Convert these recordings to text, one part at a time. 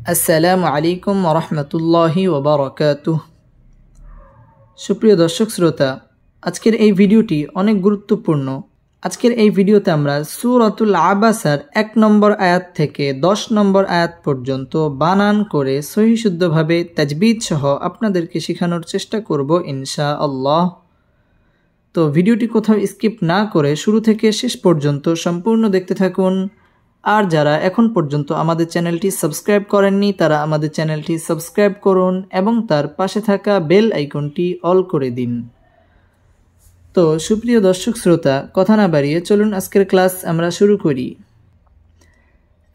আসসালামু আলাইকুম ওয়া রাহমাতুল্লাহি ওয়া বারাকাতুহু। সুপ্রিয় দর্শক শ্রোতা, আজকের এই ভিডিওটি অনেক গুরুত্বপূর্ণ। আজকের এই ভিডিওতে আমরা সূরাতুল আবাসার ১ নম্বর আয়াত থেকে ১০ নম্বর আয়াত পর্যন্ত বানান করে সহিহ শুদ্ধভাবে তাজবিদ সহ আপনাদেরকে শেখানোর চেষ্টা করব ইনশাআল্লাহ। তো ভিডিওটি কোথাও স্কিপ না করে শুরু থেকে শেষ পর্যন্ত সম্পূর্ণ দেখতে থাকুন। আর যারা এখন পর্যন্ত আমাদের চ্যানেলটি সাবস্ক্রাইব করেননি তারা আমাদের চ্যানেলটি সাবস্ক্রাইব করুন এবং তার পাশে থাকা বেল আইকনটি অল করে দিন। তো সুপ্রিয় দর্শক শ্রোতা, কথা না বাড়িয়ে চলুন আজকের ক্লাস আমরা শুরু করি।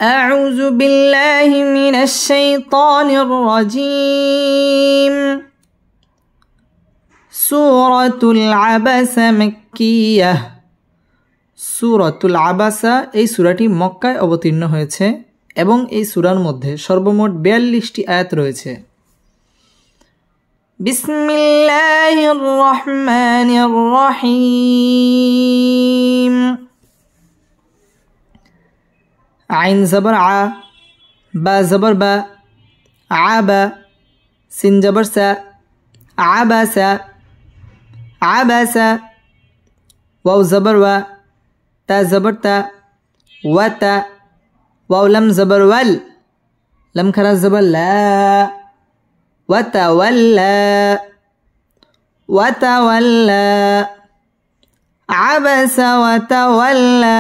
আউযু বিল্লাহি মিনাশ শাইতানির রাজীম। সূরাতুল আবাসা মাক্কিয়াহ। সূরাতুল আবাসা এই সূরাটি মক্কায় অবতীর্ণ হয়েছে এবং এই সূরার মধ্যে সর্বমোট ৪২টি আয়াত রয়েছে। বিসমিল্লাহির রহমানির রহিম। আইন জবর আ, বা জবর বা, আবা, সিন জবর সা, আবাসা, আবাসা, ওয়াও জবর ওয়া, তা জবর তা, ওয়াতা, ওয়াও লাম জবর ওয়াল, লাম খারা জবর লা, ওয়াতাওয়াল্লা, ওয়াতাওয়াল্লা, আবাসা ওয়াতাওয়াল্লা,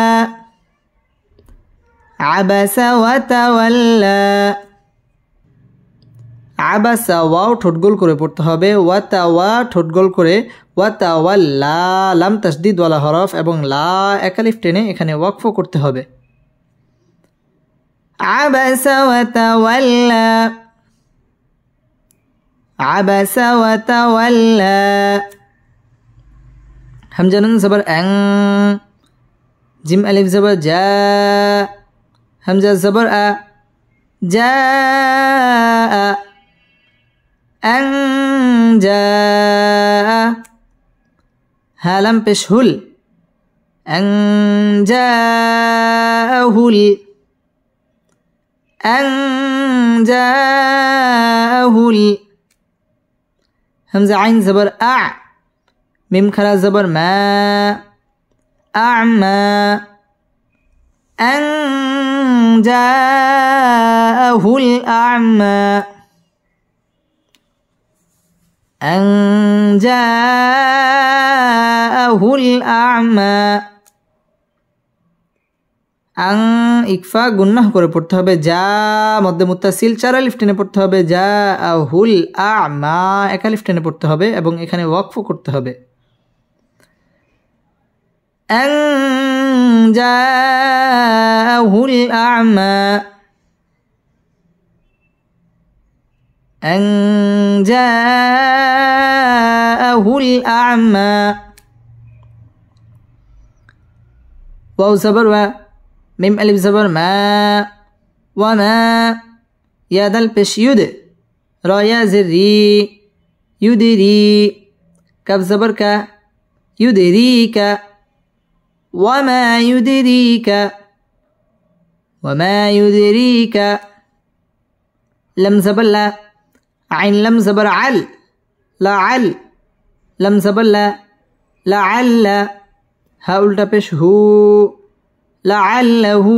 আবাসা ওয়াতাওয়াল্লা। আবাসা ওয়াও ঠোঁট গোল করে পড়তে হবে, ওয়াতাওয়া ঠোঁট গোল করে, ওয়াতাওয়াল্লা লাম তাসদিদ ওয়ালা হরফ এবং লা একালিফ টেনে এখানে ওয়াকফ করতে হবে। আবাসা ওয়াতাওয়াল্লা, আবাসা ওয়াতাওয়াল্লা। হামজা নুন জবর আং, জিম আলিফ জবর জা, হামজা জবর আ, জা, أنجا، هالم بشهل، أنجاهل، أنجاهل. همزة عين زبر أع، ميم خلا زبر ما، أعمى، أنجاه الأعمى، أنجاه الأعمى. আং ইকফা গুন্নাহ করে পড়তে হবে, যা মধ্যে মুত্তাসিল ৪ আলিফ টেনে পড়তে হবে, যা আহুল আ'মা ১ আলিফ টেনে পড়তে হবে এবং এখানে ওয়াকফ করতে হবে। আনজাহুল আ'মা, আনজাহুল আ'মা। ওয়াও জবর ওয়া, মিম আলিফ জবর মা, ওয়া মা, ইয়া দাল পেশ ইউদ, র ইয়া জির রি, ইউদিরি, কাফ জবর কা, ইউদিরিকা, ওয়া মা ইউদিরিকা, ওয়া মা ইউদিরিকা। লাম জবর লা, আইন লাম জবর আল, লা আল, লাম জবর লা, লা আল্লা, হা উল্টা পেশ হু, لعله،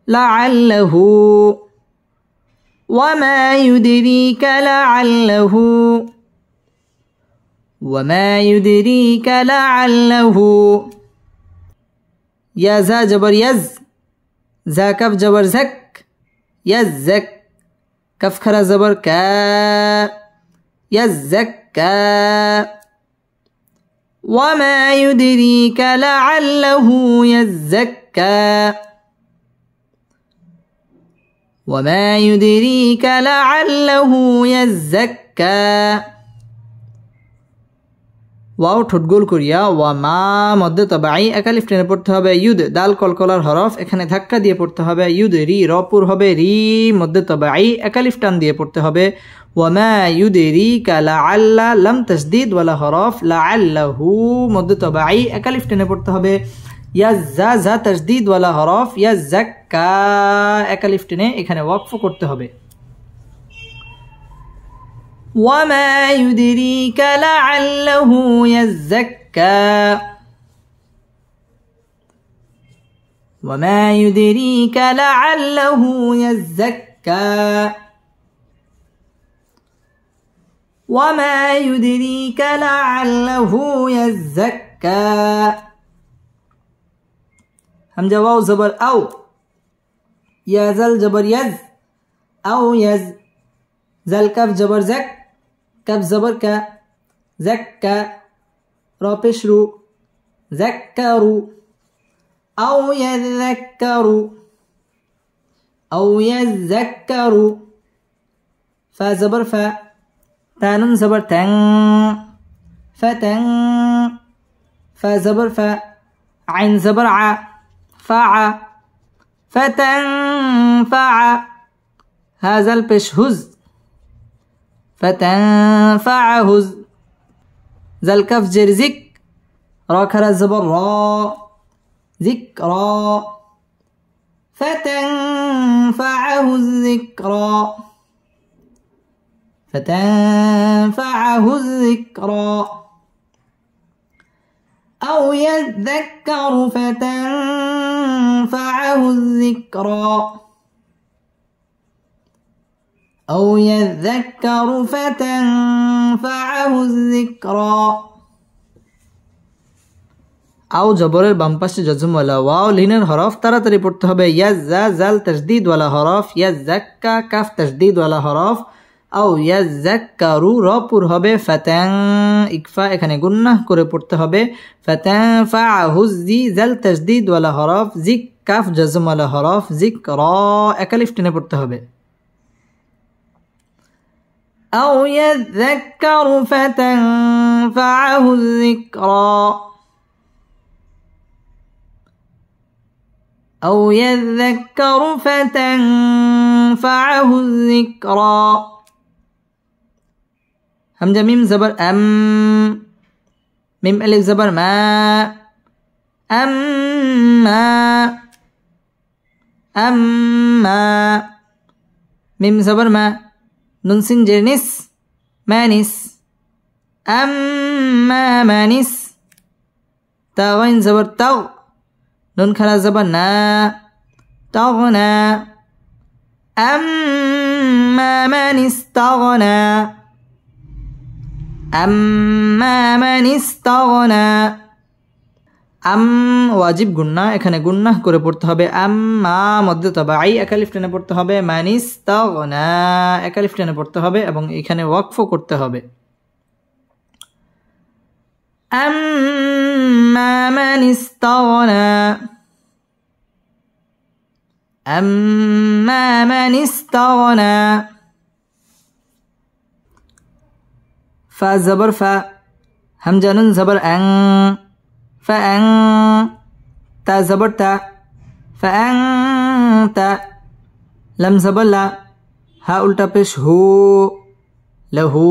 لعله، وما يدريك لعله، وما يدريك لعله. يا زا جبر يز، زا كف جبر زك، يزك، كف خرا زبر كا، يزكى. وما يدريك لعله يزكى، وما يدريك لعله يزكى. ওয়াও ঠোঁট গোল করিয়া, ওয়া মা মধ্যে তবাই ১ আলিফ টেনে পড়তে হবে, ইউদ দাল কলকলার হরফ এখানে ধাক্কা দিয়ে পড়তে হবে, ইউদ রি রপুর হবে, রি মধ্যে তবাই ১ আলিফ টান দিয়ে পড়তে হবে। ওয়ামা ইউদিরিকা লাআল্লা লাম তাসদিদ ওয়ালা হরফ, লাআল্লাহু মধ্যে তবাই ১ আলিফ টেনে পড়তে হবে, ইয়াজ্জা যা তাসদীদ ওয়ালা হরফ, ইয়াজ্জাক্কা এক আলিফ টেনে এখানে ওয়াকফ করতে হবে। ওয়ামা ইউদরিকা লাআল্লাহু ইয়াজ্জাক্কা, ওয়ামা ইউদরিকা লাআল্লাহু ইয়াজ্জাক্কা, ওয়ামা ইউদরিকা লাআল্লাহু ইয়াজ্জাক্কা। হামজা ওয়াও জবর আও, ইয়া জাল জবর ইয়াজ, আও ইয়াজ, জাল কাফ জবর জাক, কাফ জবর কা, জাক্কা, র পেশ রু, জাক্কারু, আও ইয়াযাক্কারু, আও ইয়াযাক্কারু। ফা জবর ফা, তা নুন জবর তাং, ফাতাং, ফা জবর ফা, আইন জবর আ, فع، فتنفع، هذا البش هز، فتنفع هز، ذا الكف جر زك، را كرا زبر را، ذكرى، فتنفعه الذكرى، فتنفعه الذكرى. أو يذكر فتنفعه الذكرى، أو يذكر فتنفعه الذكرى. আও জবরের বাম পাশে জজমওয়ালা ওয়াও লিনের হরফ তাড়াতাড়ি পড়তে হবে। ইয়াজ্জা জাল তাসদীদ ওয়ালা হরফ, ইয়াজ্জাক্কা কাফ তাসদীদ ওয়ালা হরফ, আও ইয়াজ্জাক্কারু র পুর হবে, ফাতাং ইকফা এখানে গুন্নাহ করে পড়তে হবে। ফাতানফাআহু জি জাল তাসদীদ ওয়ালা হরফ, জিক কাফ জজম ওয়ালা হরফ, যিকরা এক আলিফ টেনে পড়তে হবে। আও ইয়াযাক্কারু ফাতানফাআহু যিকরা, আও ইয়াযাক্কারু ফাতানফাআহু যিকরা। همزة ميم زبر أم، ميم ألف زبر ما، أما، أما، ميم زبر ما، نون سين جرنس مانس، أما مانس، تا غين زبر تغ، نون خلا زبر نا، تغنى، أما من استغنى، أما من استغنى। আম ওয়াজিব গুন্না, এখানে গুন্না করে পড়তে হবে। আম্মা মধ্যে তাবাই এক আলিফ টেনে পড়তে হবে। মানিস্তাগনা এক আলিফ টেনে পড়তে হবে এবং এখানে ওয়াকফ করতে হবে। আম্মা মানিস্তাগনা, আম্মা মানিস্তাগনা। ফা জবর ফা, হামজা নুন জবর আং, ফাআং, তা জবর তা, ফাআংতা, লাম জবর লা, হা উল্টা পেশ হু, লাহু,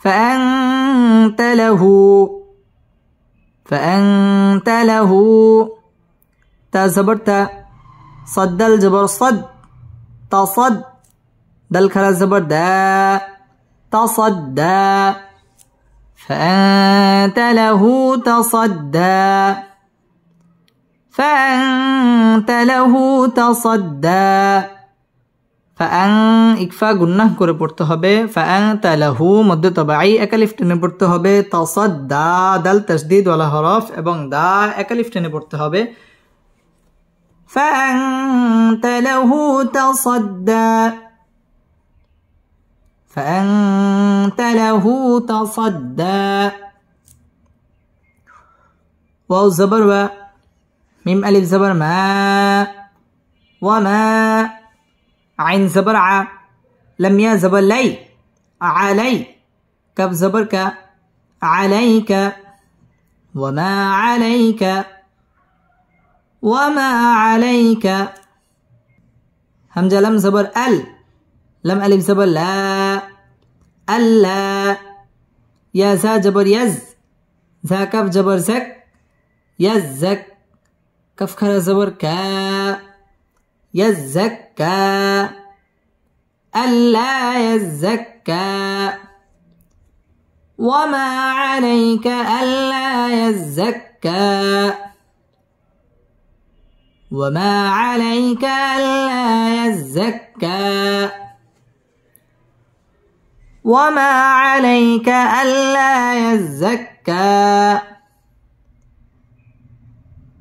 ফাআংতা লাহু, ফাআংতা লাহু, তা জবর তা, صدل জবর صد، تصد، دل খারা জবর দা، تصدى، فأنت له تصدى، فأنت له تصدى। فأن ইকফা গুন্নাহ করে পড়তে হবে। فأنت له মধ্য তাবাই এক আলিফ টেনে পড়তে হবে। تصدى দাল তাসদীদ ওয়ালা হরফ এবং দা এক আলিফ টেনে পড়তে হবে। فأنت له تصدى، فأنت له تصدى. واو زبر و، ميم ألف زبر ما، وما، عين زبر ع، لم يا زبر لي، علي، كف زبر ك، عليك، وما عليك، وما عليك. همزة لم زبر ال، لم ألف زبر لا، ألا، يا زا جبر يز، زا كف جبر زك، يزك كف خرا زبر كا يزكى ألا يزكى وما عليك ألا يزكى وما عليك ألا يزكى وما عليك ألا يزكى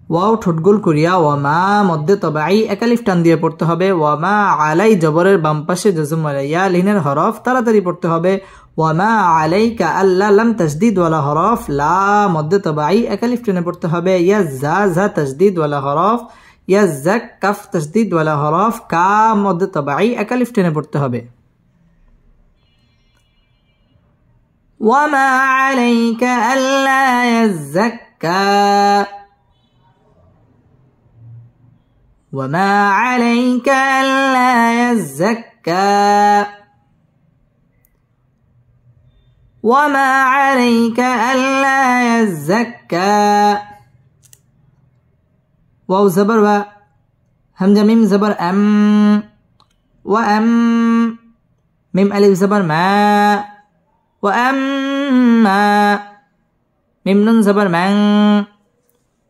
ওয়াও ঠোঁটগোল করিয়া ওয়ামা মধ্যে তবাই একালিফ টান দিয়ে পড়তে হবে ওয়ামা আলাই জবরের বাম পাশে জজম ওয়ালা ইয়া লিনের হরফ তাড়াতাড়ি পড়তে হবে ওয়ামা আলাইকা আল্লা লাম তাসদীদ ওয়ালা হরফ লা মধ্যে তবাই একালিফ টেনে পড়তে হবে ইয়া জা জা তাসদীদ ওয়ালা হরফ ইয়া জাক কাফ তাসদীদ ওয়ালা হরফ কা মধ্যে তবাই একালিফ টেনে পড়তে হবে ওয়ামা আলাইকা আল্লা ইয়াযাক্কা وما عليك ألا يزكى وما عليك ألا يزكى واو زبر و همزة ميم زبر أم وأم ميم ألف زبر ما وأما ميم نون زبر من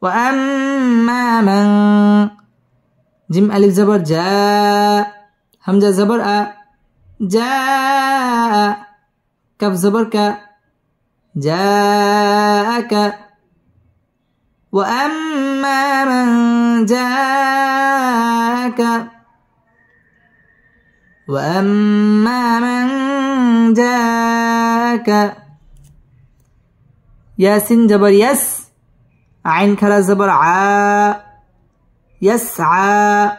وأما من जिम अलिफ जबर जा हमजा जबर आ जा कफ जबर का जाका वअम्मा मन जाका वअम्मा मन जाका यासिन जबर यस आइन खरा जबर आ يسعى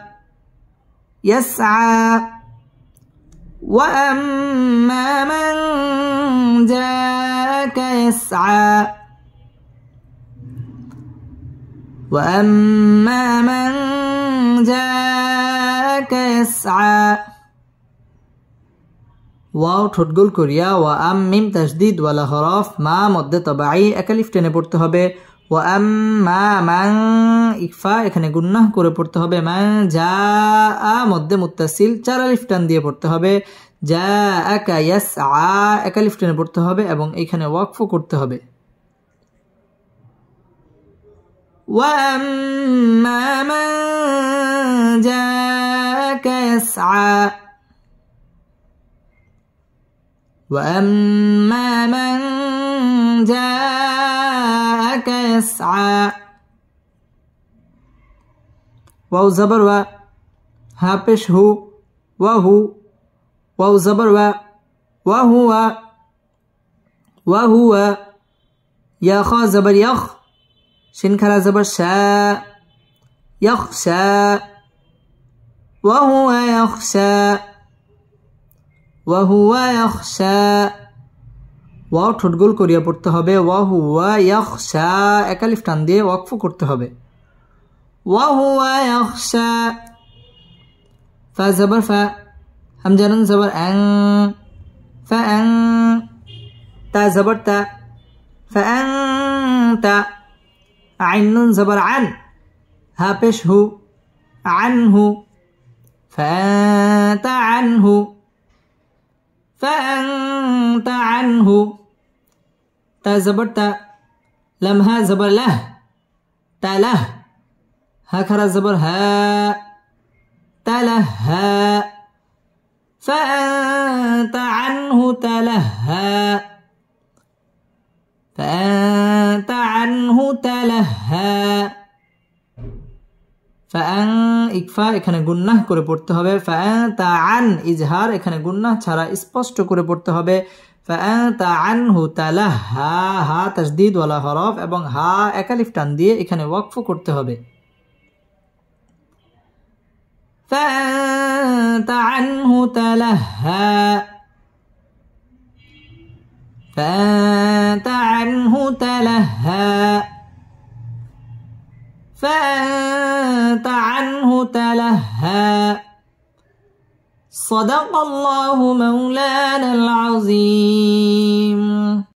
يسعى وأما من جاءك يسعى وأما من جاءك يسعى واو ঠোঁটগোল করিয়া ওয়া আম মিম তাসদীদ ওয়ালা হরফ মা মধ্যে তবাই একালিফ টেনে পড়তে হবে ওয়াম্মা মান ইকফা এখানে গুন্নাহ করে পড়তে হবে মান জাআ মধ্যে মুত্তাসিল চার আলিফ টান দিয়ে পড়তে হবে জাআকা ইয়াসআ এক আলিফ টেনে পড়তে হবে এবং এখানে ওয়াকফ করতে হবে ওয়াম্মা মান জাআকা ইয়াসআ ওয়াম্মা মান جاءك يسعى واو زبر و ها پیش هو وهو واو زبر و وهو وهو يا خا زبر يخ شين خرا زبر شا يخشى وهو يخشى وهو يخشى ওয়াও ঠোঁটগোল করিয়া পড়তে হবে ওয়াহুয়া ইয়াখশা একালিফ টান দিয়ে ওয়াকফ করতে হবে ওয়াহুয়া ইয়াখশা ফা জবর ফা হামজা নুন জবর আন ফাআন তা জবর তা ফাআনতা আইন নুন জবর আন হা পেশ হু আনহু ফাআনতা আনহু فأنت عنه تا زبر تا لمها زبر له تله ها خرا زبر ها تلها فأنت عنه تلها فأنت عنه تلها ফাআন ইকফা এখানে গুন্নাহ করে পড়তে হবে ফাআতা আন ইজহার এখানে গুন্নাহ ছাড়া স্পষ্ট করে পড়তে হবে ফাআতা আনহু তালাহা হা তাসদীদ ওয়ালা হরফ এবং হা একালিফ টান দিয়ে এখানে ওয়াকফ করতে হবে ফাআতা আনহু তালাহা ফাআতা আনহু তালাহা فأنت عنه تلهى صدق الله مولانا العظيم